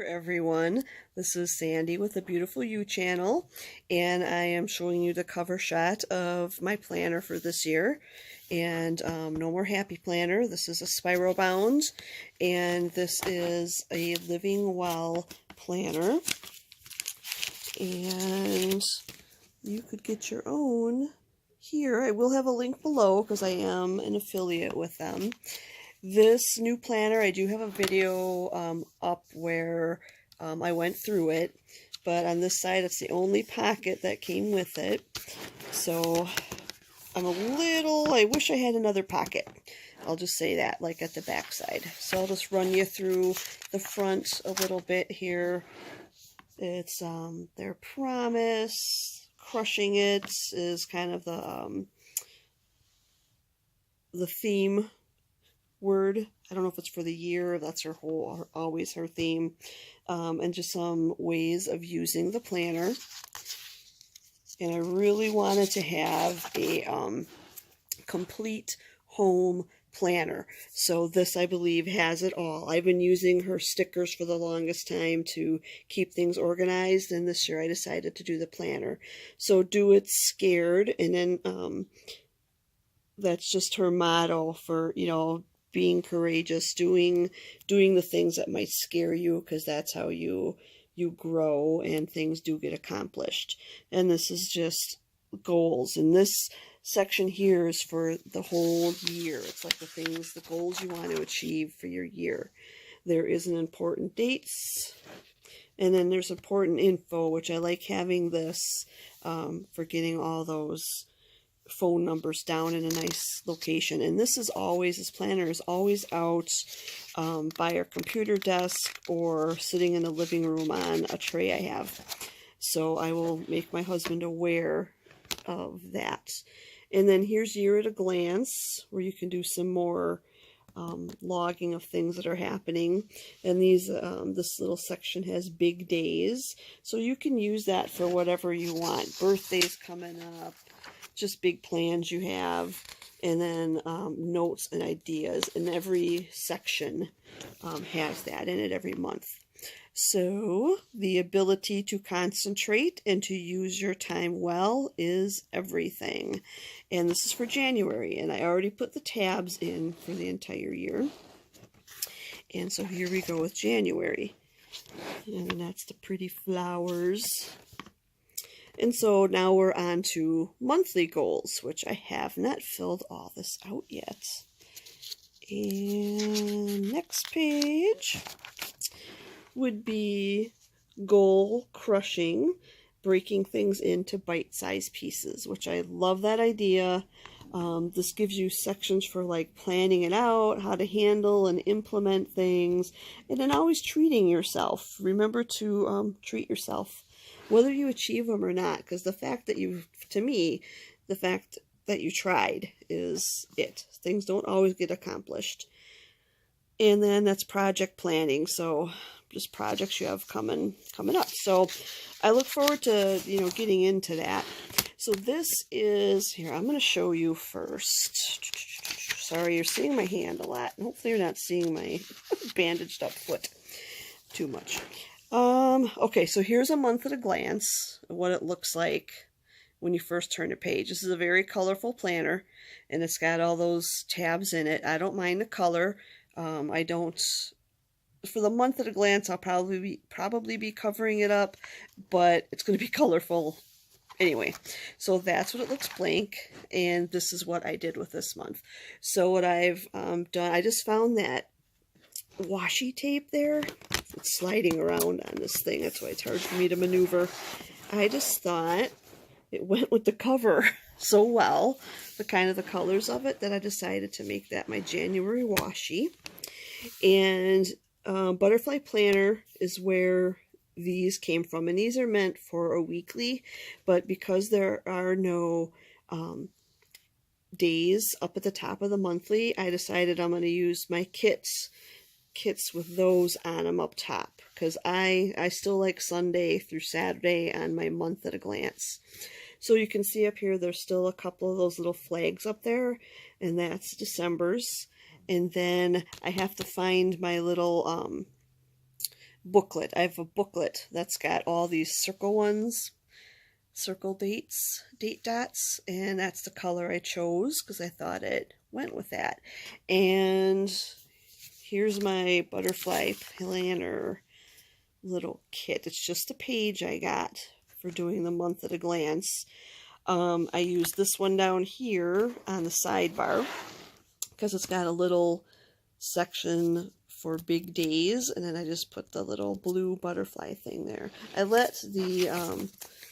there everyone, this is Sandy with the Beautiful You channel, and I am showing you the cover shot of my planner for this year. And no more happy planner. This is a spiral bound, and this is a Living Well planner, and you could get your own here. I will have a link below because I am an affiliate with them. This new planner, I do have a video up where I went through it, but on this side it's the only pocket that came with it. So I wish I had another pocket. I'll just say that, like at the back side. So I'll just run you through the front a little bit here. It's their promise. Crushing it is kind of the theme word. I don't know if it's for the year, that's always her theme, and just some ways of using the planner. And I really wanted to have a complete home planner, so this, I believe, has it all. I've been using her stickers for the longest time to keep things organized, and this year I decided to do the planner. So do it scared, and then that's just her motto for, you know, being courageous, doing the things that might scare you, because that's how you grow and things do get accomplished. And this is just goals, and this section here is for the whole year. It's like the goals you want to achieve for your year. There is an important dates, and then there's important info, which I like having this for getting all those phone numbers down in a nice location. And this planner is always out by our computer desk or sitting in the living room on a tray I have. So I will make my husband aware of that. And then here's Year at a Glance, where you can do some more logging of things that are happening. And this little section has big days, so you can use that for whatever you want. Birthdays coming up, just big plans you have, and then notes and ideas, and every section has that in it every month. So the ability to concentrate and to use your time well is everything. And this is for January, and I already put the tabs in for the entire year. And so here we go with January, and that's the pretty flowers. And so now we're on to monthly goals, which I have not filled all this out yet. And next page would be goal crushing, breaking things into bite-sized pieces, which I love that idea. This gives you sections for like planning it out, how to handle and implement things, and then always treating yourself. Remember to treat yourself, whether you achieve them or not, because the fact that you tried is it. Things don't always get accomplished. And then that's project planning, so just projects you have coming up. So I look forward to, you know, getting into that. So this is, here, I'm going to show you first. Sorry, you're seeing my hand a lot. Hopefully you're not seeing my bandaged up foot too much. Okay, so here's a month at a glance of what it looks like when you first turn a page. This is a very colorful planner, and it's got all those tabs in it. I don't mind the color. For the month at a glance, I'll probably be covering it up, but it's going to be colorful anyway. So that's what it looks blank, and this is what I did with this month. So what I've done, I just found that washi tape there. It's sliding around on this thing, that's why it's hard for me to maneuver. I just thought it went with the cover so well, the colors of it, that I decided to make that my January washi. And Butterfly Planner is where these came from, and these are meant for a weekly, but because there are no days up at the top of the monthly, I decided I'm going to use my kits with those on them up top, because I still like Sunday through Saturday on my month at a glance. So you can see up here there's still a couple of those little flags up there, and that's December's. And then I have to find my little booklet. I have a booklet that's got all these circle ones, circle dates, date dots, and that's the color I chose because I thought it went with that. And here's my butterfly planner little kit. It's just a page I got for doing the month at a glance. I used this one down here on the sidebar because it's got a little section for big days, and then I just put the little blue butterfly thing there. I let the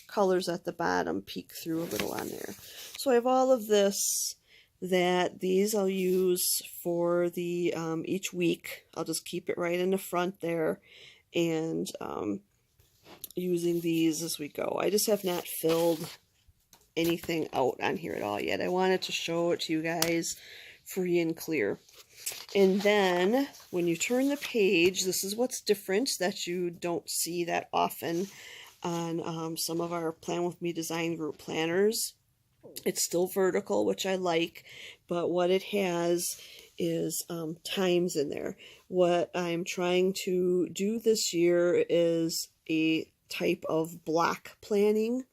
colors at the bottom peek through a little on there. So I have all of this, that these I'll use for the each week. I'll just keep it right in the front there, and using these as we go. I just have not filled anything out on here at all yet. I wanted to show it to you guys free and clear. And then when you turn the page, this is what's different that you don't see that often on some of our Plan With Me design group planners. It's still vertical, which I like, but what it has is times in there. What I'm trying to do this year is a type of block planning.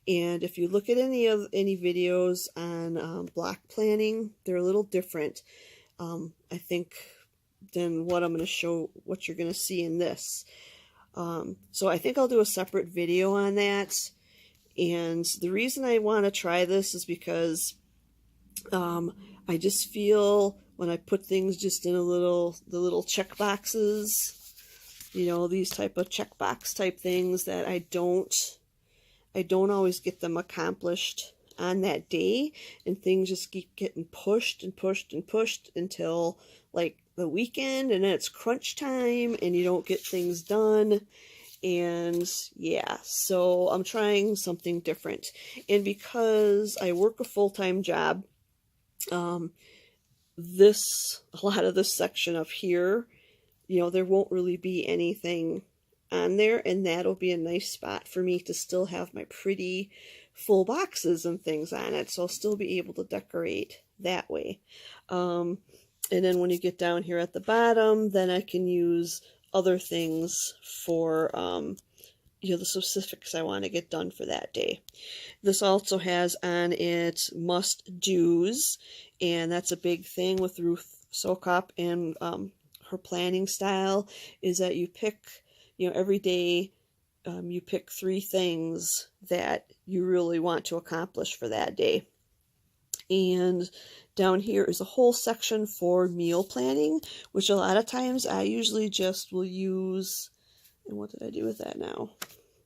And if you look at any videos on block planning, they're a little different, I think, than what I'm going to show, what you're going to see in this. So I think I'll do a separate video on that. And the reason I want to try this is because I just feel when I put things just in the little check boxes, you know, these type of checkbox type things, that I don't always get them accomplished on that day, and things just keep getting pushed and pushed and pushed until like the weekend, and then it's crunch time and you don't get things done. And yeah, so I'm trying something different. And because I work a full-time job, a lot of this section up here, you know, there won't really be anything on there, and that'll be a nice spot for me to still have my pretty full boxes and things on it, so I'll still be able to decorate that way. And then when you get down here at the bottom, then I can use other things for you know, the specifics I want to get done for that day. This also has on it must-dos, and that's a big thing with Ruth Sokop and her planning style, is that you pick, you know, every day you pick 3 things that you really want to accomplish for that day. And down here is a whole section for meal planning, which a lot of times I usually just will use, and what did I do with that now?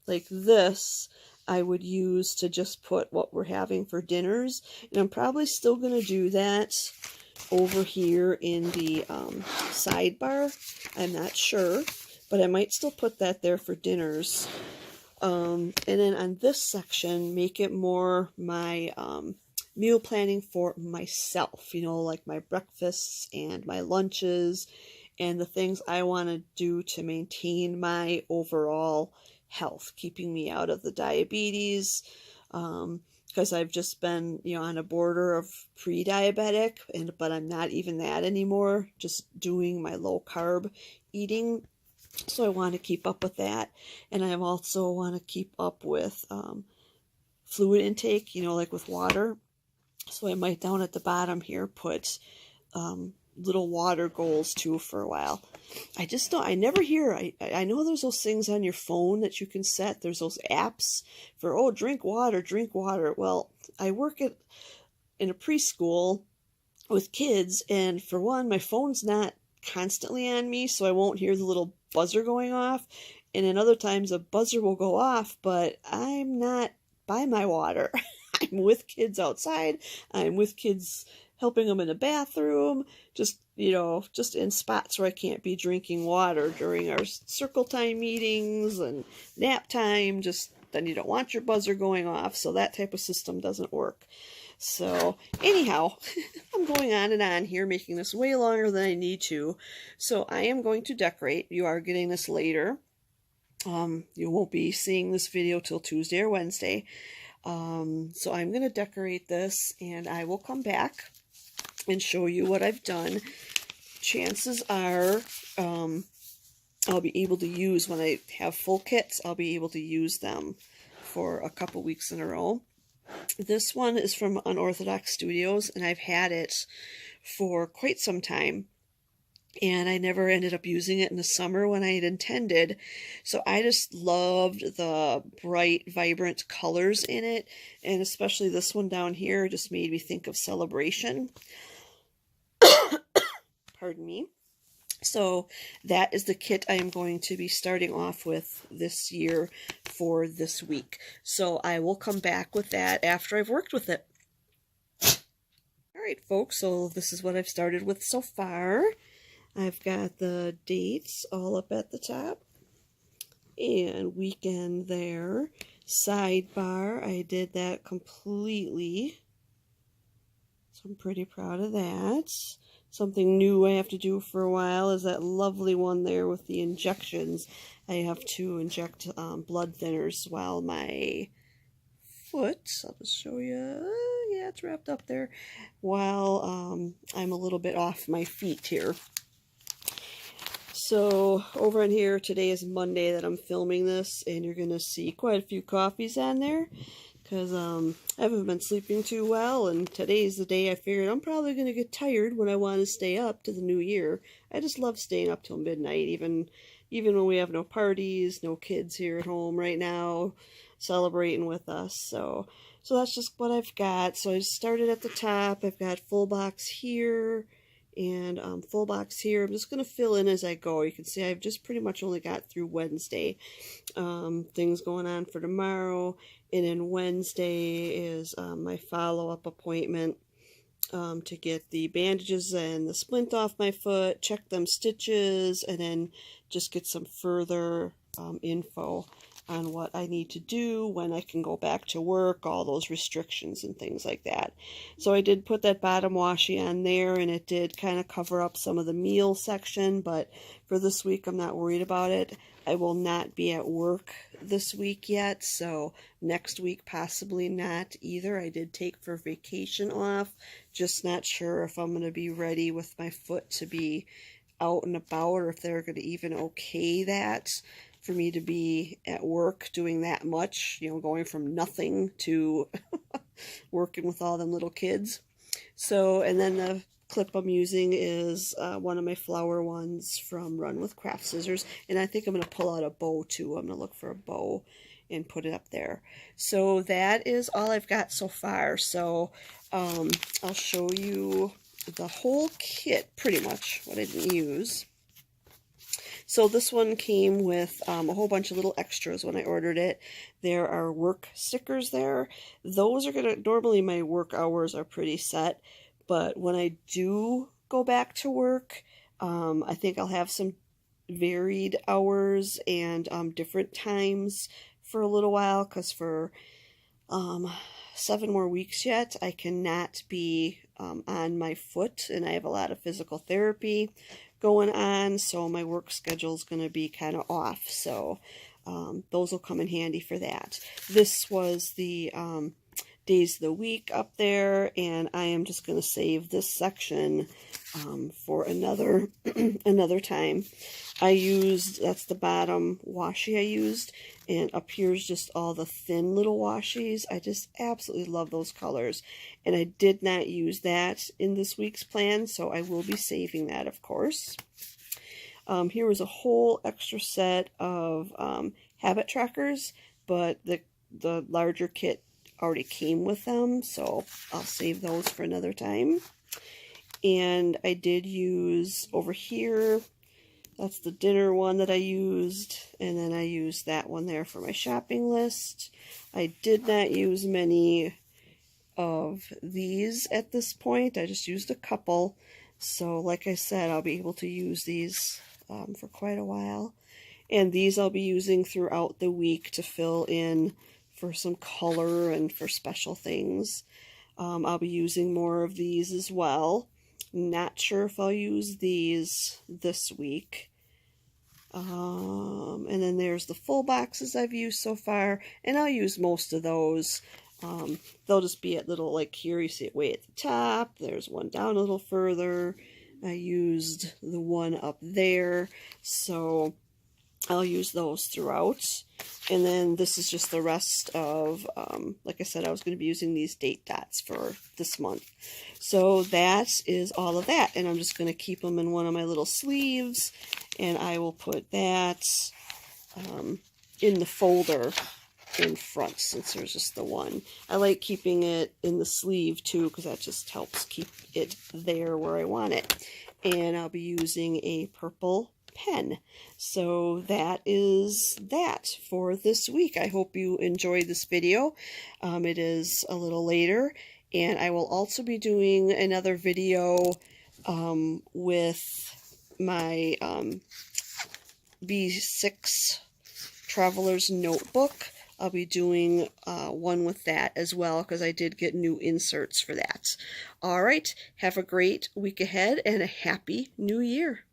Like this, I would use to just put what we're having for dinners, and I'm probably still going to do that over here in the sidebar. I'm not sure, but I might still put that there for dinners. And then on this section, make it more my meal planning for myself, you know, like my breakfasts and my lunches and the things I want to do to maintain my overall health, keeping me out of the diabetes, because I've just been, you know, on a border of pre-diabetic, but I'm not even that anymore, just doing my low carb eating. So I want to keep up with that, and I also want to keep up with fluid intake, you know, like with water. So I might down at the bottom here put little water goals too for a while. I just don't, I never hear, I know there's those things on your phone that you can set. There's those apps for, oh, drink water, drink water. Well, I work in a preschool with kids, and for one, my phone's not constantly on me, so I won't hear the little buzzer going off. And then other times a buzzer will go off, but I'm not by my water. I'm with kids outside. I'm with kids helping them in the bathroom, just, you know, just in spots where I can't be drinking water during our circle time meetings and nap time. Just then you don't want your buzzer going off, so that type of system doesn't work. So anyhow, I'm going on and on here, making this way longer than I need to. So I am going to decorate. You are getting this later. You won't be seeing this video till Tuesday or Wednesday. So I'm going to decorate this, and I will come back and show you what I've done. Chances are, I'll be able to use when I have full kits. I'll be able to use them for a couple weeks in a row. This one is from Unorthodox Studios, and I've had it for quite some time. And I never ended up using it in the summer when I had intended. So I just loved the bright, vibrant colors in it. And especially this one down here just made me think of Celebration. Pardon me. So that is the kit I am going to be starting off with this year for this week. So I will come back with that after I've worked with it. Alright folks, so this is what I've started with so far. I've got the dates all up at the top, and weekend there. Sidebar, I did that completely, so I'm pretty proud of that. Something new I have to do for a while is that lovely one there with the injections. I have to inject blood thinners while my foot, I'll just show you, yeah, it's wrapped up there, while I'm a little bit off my feet here. So over on here, today is Monday that I'm filming this, and you're going to see quite a few coffees on there, because I haven't been sleeping too well, and today's the day I figured I'm probably going to get tired when I want to stay up to the new year. I just love staying up till midnight, even when we have no parties, no kids here at home right now celebrating with us. So that's just what I've got. So I started at the top. I've got full box here and full box here. I'm just going to fill in as I go. You can see I've just pretty much only got through Wednesday. Things going on for tomorrow, and then Wednesday is my follow-up appointment to get the bandages and the splint off my foot, check them stitches, and then just get some further info on what I need to do, when I can go back to work, all those restrictions and things like that. So I did put that bottom washi on there, and it did kind of cover up some of the meal section, but for this week I'm not worried about it. I will not be at work this week yet, so next week possibly not either. I did take for vacation off, just not sure if I'm going to be ready with my foot to be out and about, or if they're going to even okay that for me to be at work doing that much, you know, going from nothing to working with all them little kids. So, and then the clip I'm using is one of my flower ones from Run with Craft Scissors, and I think I'm going to pull out a bow too. I'm going to look for a bow and put it up there. So that is all I've got so far. So I'll show you the whole kit, pretty much, what I didn't use. So this one came with a whole bunch of little extras when I ordered it. There are work stickers there. Those are gonna, normally my work hours are pretty set, but when I do go back to work, I think I'll have some varied hours and different times for a little while, because for 7 more weeks yet, I cannot be on my foot, and I have a lot of physical therapy going on, so my work schedule is going to be kind of off, so those will come in handy for that. This was the days of the week up there, and I am just going to save this section for another another time. I used, that's the bottom washi I used, and up here is just all the thin little washies. I just absolutely love those colors, and I did not use that in this week's plan, so I will be saving that, of course. Here was a whole extra set of habit trackers, but the larger kit already came with them, so I'll save those for another time. And I did use over here, that's the dinner one that I used, and then I used that one there for my shopping list. I did not use many of these at this point. I just used a couple. So like I said, I'll be able to use these for quite a while. And these I'll be using throughout the week to fill in for some color and for special things. I'll be using more of these as well. Not sure if I'll use these this week. And then there's the full boxes I've used so far, and I'll use most of those. They'll just be at little, like here you see it way at the top. There's one down a little further. I used the one up there. So I'll use those throughout. And then this is just the rest of, like I said, I was going to be using these date dots for this month. So that is all of that. And I'm just going to keep them in one of my little sleeves. And I will put that in the folder in front, since there's just the one. I like keeping it in the sleeve too, because that just helps keep it there where I want it. And I'll be using a purple pen. So that is that for this week. I hope you enjoyed this video. It is a little later, and I will also be doing another video with my B6 Traveler's Notebook. I'll be doing one with that as well, because I did get new inserts for that. All right, have a great week ahead and a happy new year.